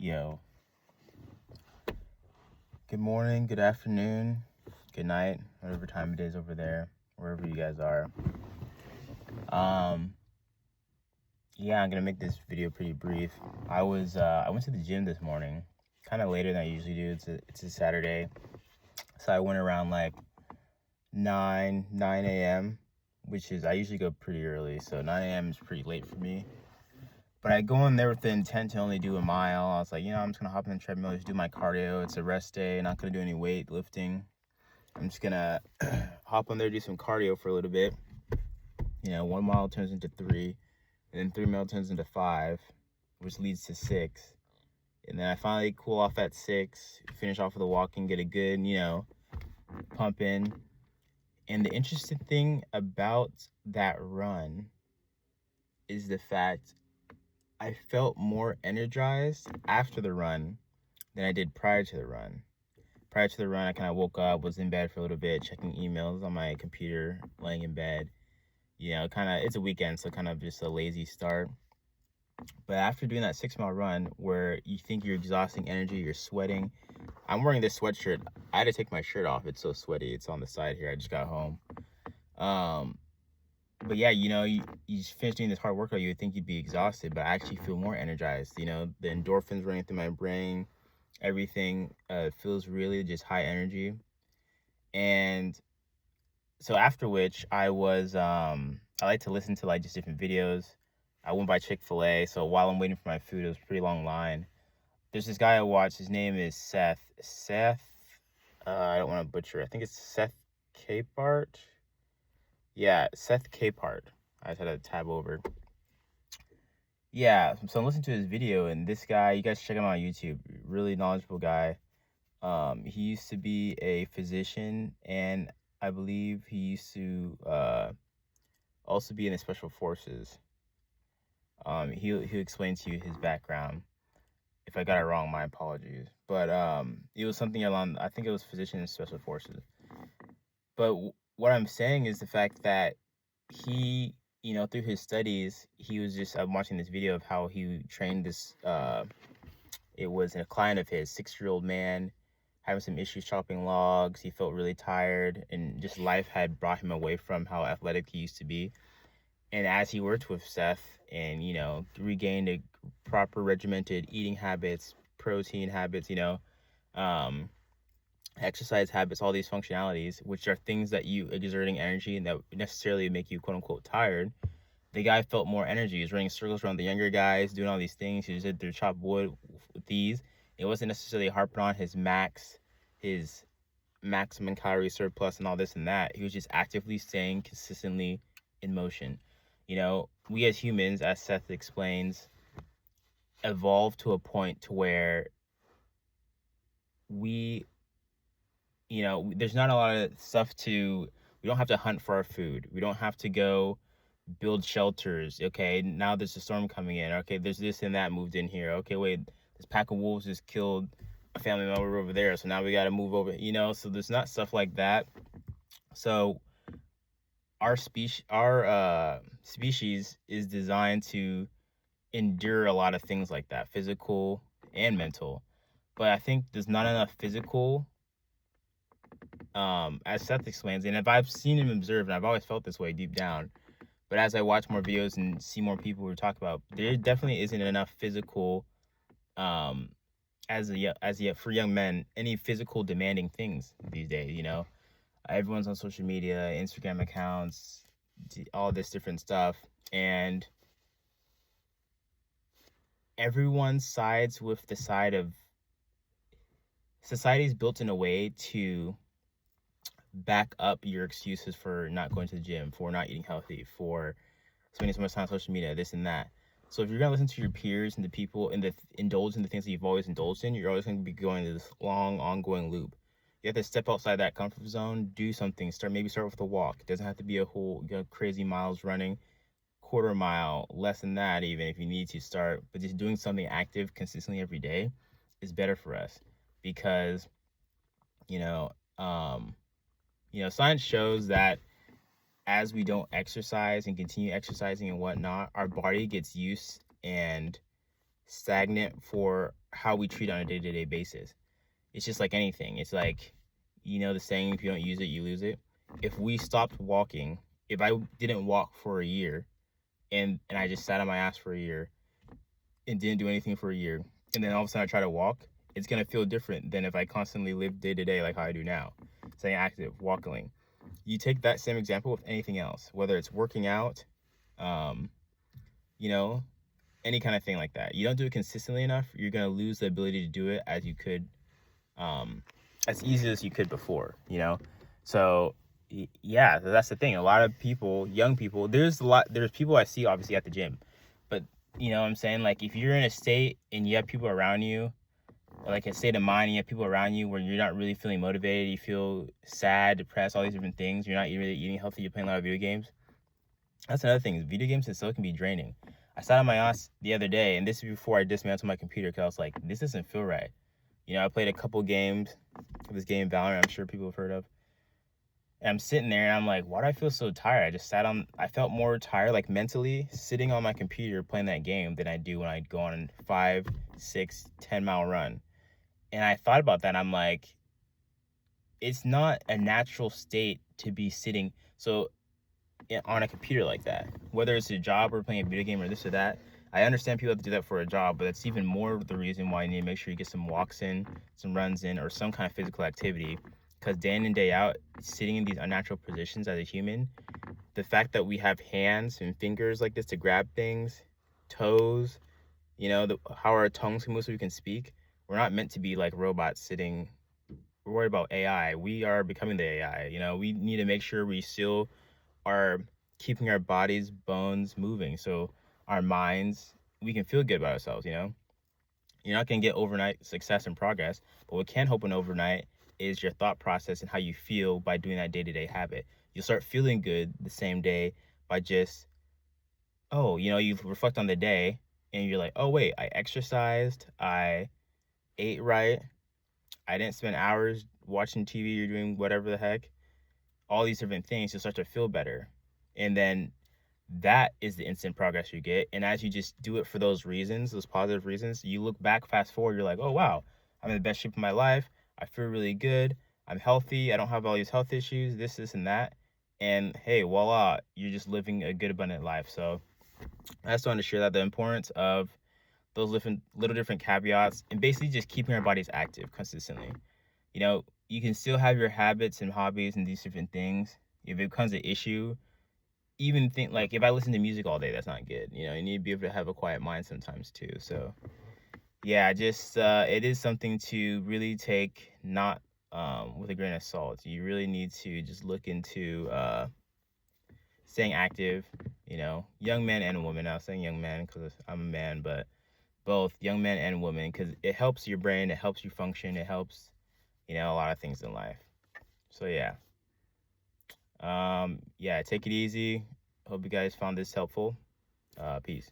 Yo, good morning, good afternoon, good night, whatever time it is over there, wherever you guys are. Yeah, I'm gonna make this video pretty brief. I went to the gym this morning, kind of later than I usually do. It's a Saturday, so I went around like 9 a.m., which is I usually go pretty early, so 9 a.m. is pretty late for me. But I go in there with the intent to only do a mile. I was like, I'm just gonna hop on the treadmill, just do my cardio. It's a rest day, not gonna do any weight lifting. I'm just gonna hop on there, do some cardio for a little bit. 1 mile turns into 3, and then 3 mile turns into 5, which leads to 6. And then I finally cool off at 6, finish off with the walking, get a good, pump in. And the interesting thing about that run is the fact I felt more energized after the run than I did prior to the run. Prior to the run, I kind of woke up, was in bed for a little bit, checking emails on my computer, laying in bed. It's a weekend, so kind of just a lazy start. But after doing that 6 mile run where you think you're exhausting energy, you're sweating. I'm wearing this sweatshirt. I had to take my shirt off. It's so sweaty. It's on the side here. I just got home. But yeah, you finish doing this hard workout, you would think you'd be exhausted, but I actually feel more energized. The endorphins running through my brain, everything feels really just high energy. And so after which I like to listen to like just different videos. I went by Chick-fil-A, so while I'm waiting for my food, it was a pretty long line. There's this guy I watch, his name is Seth, I don't want to butcher it. I think it's Seth Capehart. Yeah, Seth Capehart. I just had to tab over. Yeah, so I'm listening to his video, and this guy, you guys check him out on YouTube, really knowledgeable guy. He used to be a physician, and I believe he used to also be in the special forces. He'll explain to you his background. If I got it wrong, my apologies. But it was something along, I think it was physician in special forces. But what I'm saying is the fact that he, through his studies, he was just, I'm watching this video of how he trained this, it was a client of his, 6-year-old man, having some issues chopping logs. He felt really tired, and just life had brought him away from how athletic he used to be. And as he worked with Seth and, regained a proper regimented eating habits, protein habits, exercise habits, all these functionalities, which are things that you exerting energy and that necessarily make you quote unquote tired. The guy felt more energy. He was running circles around the younger guys, doing all these things. He was at their chop wood with these. It wasn't necessarily harping on his maximum calorie surplus and all this and that. He was just actively staying consistently in motion. We as humans, as Seth explains, evolved to a point to where we, there's not a lot of stuff we don't have to hunt for our food. We don't have to go build shelters. Okay, now there's a storm coming in. Okay, there's this and that moved in here. Okay, wait, this pack of wolves just killed a family member over there, so now we got to move over. So there's not stuff like that. So our species is designed to endure a lot of things like that, physical and mental. But I think there's not enough physical, as Seth explains, and if I've seen him observe, and I've always felt this way deep down, but as I watch more videos and see more people who talk about, there definitely isn't enough physical, as yet for young men, any physical demanding things these days. Everyone's on social media, Instagram accounts, all this different stuff, and everyone sides with the side of society's built in a way to back up your excuses for not going to the gym, for not eating healthy, for spending so much time on social media, this and that. So if you're going to listen to your peers and the people and indulge in the things that you've always indulged in, you're always going to be going to this long, ongoing loop. You have to step outside that comfort zone, do something, start with a walk. It doesn't have to be a whole crazy miles running, quarter mile, less than that even if you need to start. But just doing something active consistently every day is better for us because, science shows that as we don't exercise and continue exercising and whatnot, our body gets used and stagnant for how we treat on a day-to-day basis. It's just like anything. It's like, the saying, if you don't use it, you lose it. If we stopped walking, if I didn't walk for a year and I just sat on my ass for a year and didn't do anything for a year, and then all of a sudden I try to walk, it's going to feel different than if I constantly live day to day like how I do now. Staying active, walking. You take that same example with anything else, whether it's working out, you know, any kind of thing like that. You don't do it consistently enough, you're going to lose the ability to do it as you could, as easy as you could before, So, yeah, that's the thing. A lot of people, young people, there's people I see obviously at the gym, but you know what I'm saying? Like, if you're in a state and you have people around you, like a state of mind, and you have people around you where you're not really feeling motivated, you feel sad, depressed, all these different things, you're not really eating healthy, you're playing a lot of video games. That's another thing. Video games itself can be draining. I sat on my ass the other day, and this is before I dismantled my computer, because I was like, this doesn't feel right. I played a couple games of this game, Valorant, I'm sure people have heard of. And I'm sitting there, and I'm like, why do I feel so tired? I felt more tired, like mentally, sitting on my computer playing that game than I do when I go on a 5, 6, 10-mile run. And I thought about that, and I'm like, it's not a natural state to be sitting on a computer like that. Whether it's a job or playing a video game or this or that, I understand people have to do that for a job, but that's even more the reason why you need to make sure you get some walks in, some runs in, or some kind of physical activity. Because day in and day out, sitting in these unnatural positions as a human, the fact that we have hands and fingers like this to grab things, toes, how our tongues can move so we can speak, we're not meant to be like robots sitting. We're worried about AI. We are becoming the AI. We need to make sure we still are keeping our bodies, bones moving, so our minds, we can feel good about ourselves. You're not going to get overnight success and progress, but what can happen overnight is your thought process and how you feel by doing that day-to-day habit. You'll start feeling good the same day by just, you reflect on the day and you're like, oh wait, I exercised, I ate right, I didn't spend hours watching TV or doing whatever the heck. All these different things, you'll start to feel better. And then that is the instant progress you get. And as you just do it for those reasons, those positive reasons, you look back, fast forward, you're like, oh wow, I'm in the best shape of my life. I feel really good. I'm healthy. I don't have all these health issues, this, and that. And hey, voila, you're just living a good, abundant life. So I just wanted to share that, the importance of those little different caveats and basically just keeping our bodies active consistently. You can still have your habits and hobbies and these different things. If it becomes an issue, even think like if I listen to music all day, that's not good. You need to be able to have a quiet mind sometimes too. So yeah, just it is something to really take not with a grain of salt. You really need to just look into staying active. Young men and women. I was saying young men because I'm a man, but both young men and women, because it helps your brain, it helps you function, it helps a lot of things in life. So yeah. Yeah, take it easy. Hope you guys found this helpful. Peace.